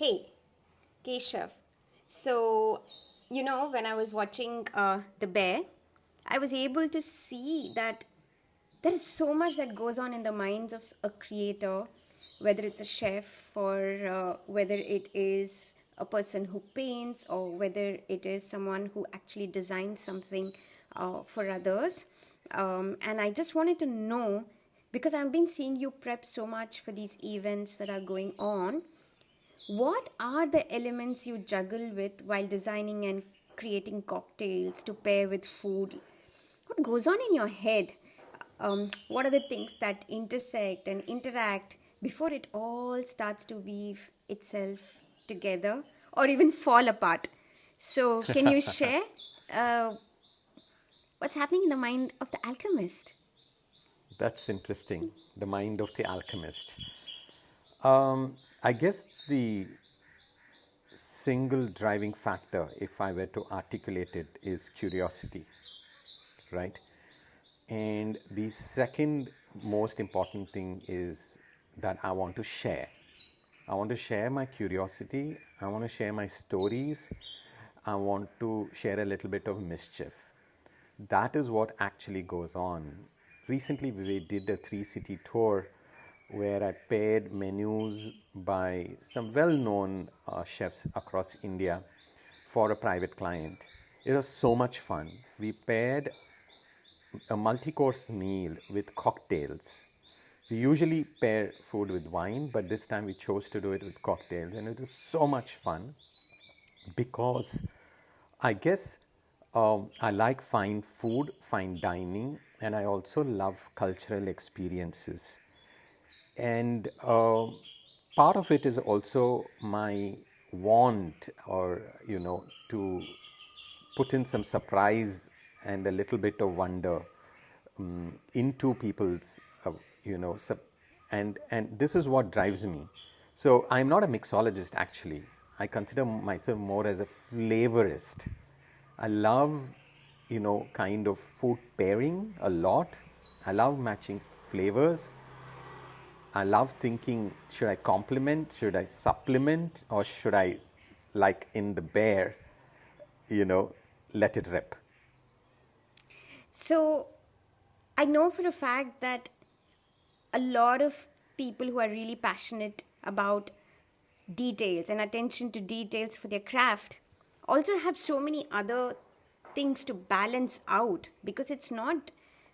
Hey, KESHAV. When I was watching The Bear, I was able to see that there is so much that goes on in the minds of a creator, whether it's a chef or whether it is a person who paints or whether it is someone who actually designs something for others. And I just wanted to know, because I've been seeing you prep so much for these events that are going on, what are the elements you juggle with while designing and creating cocktails to pair with food? What goes on in your head? What are the things that intersect and interact before it all starts to weave itself together or even fall apart? So, can you share uh, what's happening in the mind of the alchemist? That's interesting. The mind of the alchemist. I guess the single driving factor, if I were to articulate it, is curiosity, right? And the second most important thing is that I want to share. I want to share my curiosity. I want to share my stories. I want to share a little bit of mischief. That is what actually goes on. Recently, we did a 3-city tour where I paired menus by some well known chefs across India for a private client. It was so much fun. We paired a multi course meal with cocktails. We usually pair food with wine, but this time we chose to do it with cocktails, and it was so much fun because I guess I like fine food, fine dining, and I also love cultural experiences. And part of it is also my want, or to put in some surprise and a little bit of wonder into people's, you know, sub- and this is what drives me. So I'm not a mixologist actually. I consider myself more as a flavorist. I love, kind of food pairing a lot. I love matching flavors. I love thinking, should I complement, should I supplement, or should I, like in the bear, you know, let it rip? So, I know for a fact that a lot of people who are really passionate about details and attention to details for their craft also have so many other things to balance out, because it's not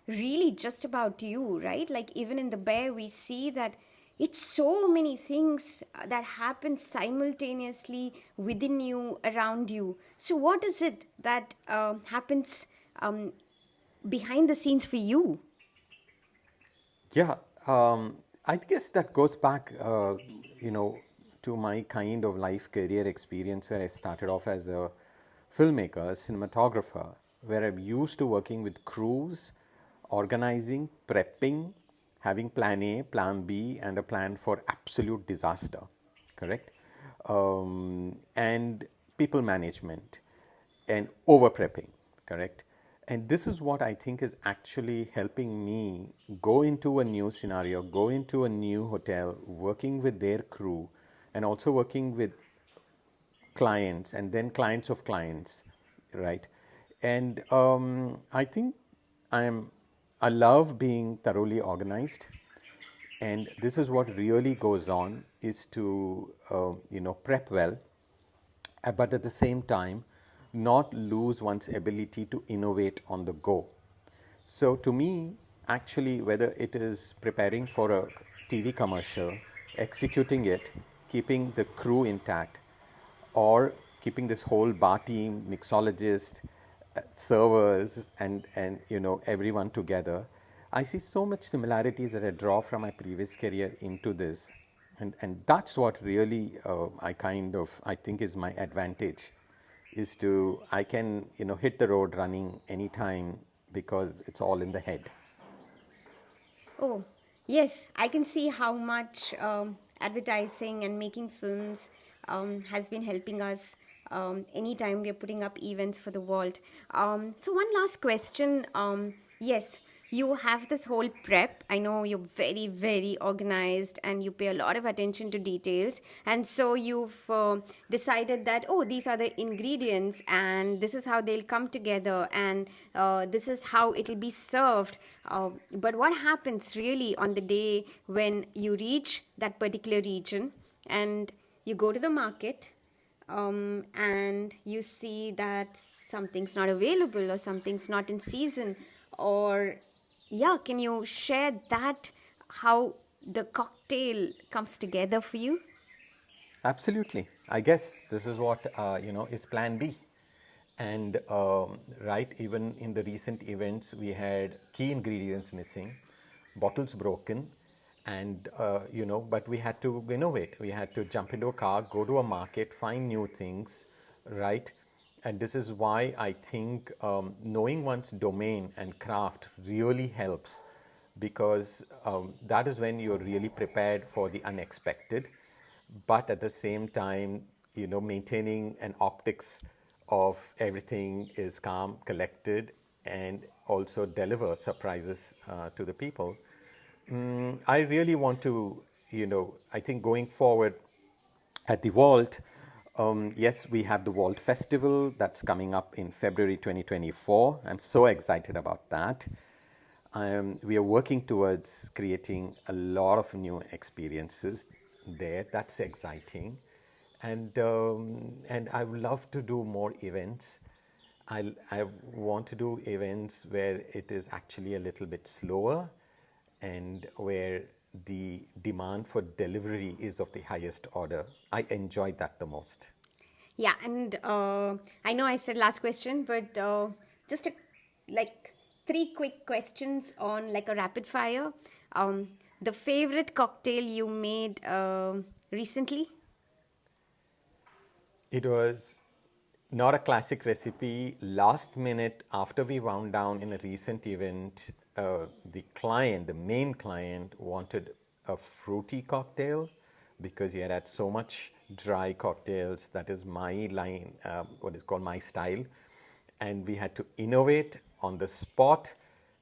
really just about you, right? Like, even in the bear, we see that it's so many things that happen simultaneously within you, around you. So what is it that happens um, behind the scenes for you? Yeah, I guess that goes back, you know, to my kind of life career experience where I started off as a filmmaker, a cinematographer, where I'm used to working with crews, organizing, prepping, having plan A, plan B, and a plan for absolute disaster, correct? And people management and over prepping, correct? And this is what I think is actually helping me go into a new scenario, go into a new hotel, working with their crew, and also working with clients and then clients of clients, right? And I think I'm, I love being thoroughly organized, and this is what really goes on is to prep well, but at the same time not lose one's ability to innovate on the go. So to me, actually, whether it is preparing for a TV commercial, executing it, keeping the crew intact, or keeping this whole bar team, mixologists, servers, and everyone together, I see so much similarities that I draw from my previous career into this, and that's what really I think is my advantage, is to I can hit the road running anytime because it's all in the head. Oh, yes, I can see how much advertising and making films has been helping us anytime we're putting up events for the world. So, one last question. Yes, you have this whole prep. I know you're very, very organized and you pay a lot of attention to details. And so you've decided that, oh, these are the ingredients and this is how they'll come together and this is how it'll be served. But what happens really on the day when you reach that particular region and you go to the market? And you see that something's not available or something's not in season, or yeah, can you share that, how the cocktail comes together for you? Absolutely. I guess this is what is Plan B. And right, even in the recent events, we had key ingredients missing, bottles broken, and but we had to innovate. We had to jump into a car, go to a market, find new things, right? And this is why I think knowing one's domain and craft really helps, because that is when you're really prepared for the unexpected, but at the same time, maintaining an optics of everything is calm, collected, and also deliver surprises to the people. I really want to, I think going forward at the Vault, yes, we have the Vault Festival that's coming up in February 2024. I'm so excited about that. We are working towards creating a lot of new experiences there. That's exciting. And I would love to do more events. I want to do events where it is actually a little bit slower and where the demand for delivery is of the highest order. I enjoy that the most. Yeah, and I know I said last question, but just like 3 quick questions on like a rapid fire. The favorite cocktail you made recently? It was not a classic recipe. Last minute, after we wound down in a recent event, the main client, wanted a fruity cocktail because he had had so much dry cocktails. That is my line, what is called my style. And we had to innovate on the spot.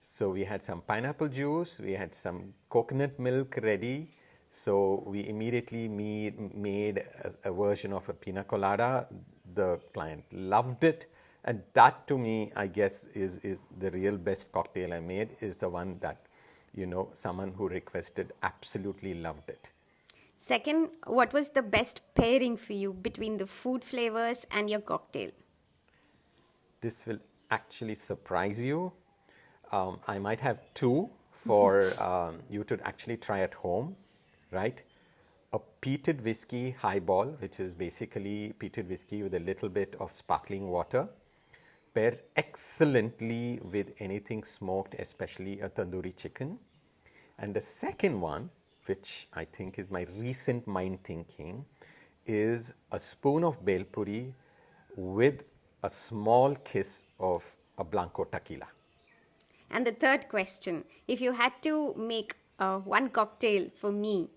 So we had some pineapple juice, we had some coconut milk ready. So we immediately made a version of a pina colada. The client loved it. And that to me, I guess, is the real best cocktail I made, is the one that, someone who requested absolutely loved it. Second, what was the best pairing for you between the food flavors and your cocktail? This will actually surprise you. I might have two for you to actually try at home, right? A peated whiskey highball, which is basically peated whiskey with a little bit of sparkling water, pairs excellently with anything smoked, especially a tandoori chicken. And the second one, which I think is my recent mind thinking, is a spoon of bel puri with a small kiss of a blanco tequila. And the third question, if you had to make one cocktail for me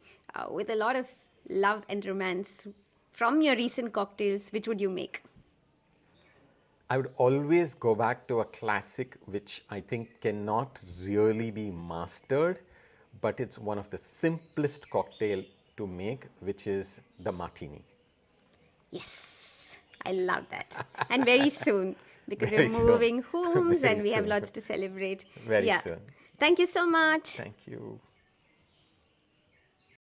with a lot of love and romance from your recent cocktails, which would you make? I would always go back to a classic which I think cannot really be mastered, but it's one of the simplest cocktail to make, which is the martini. Yes, I love that. And very soon, because Very we're soon. moving homes Very and we have soon. lots to celebrate. Very soon. Thank you so much. Thank you.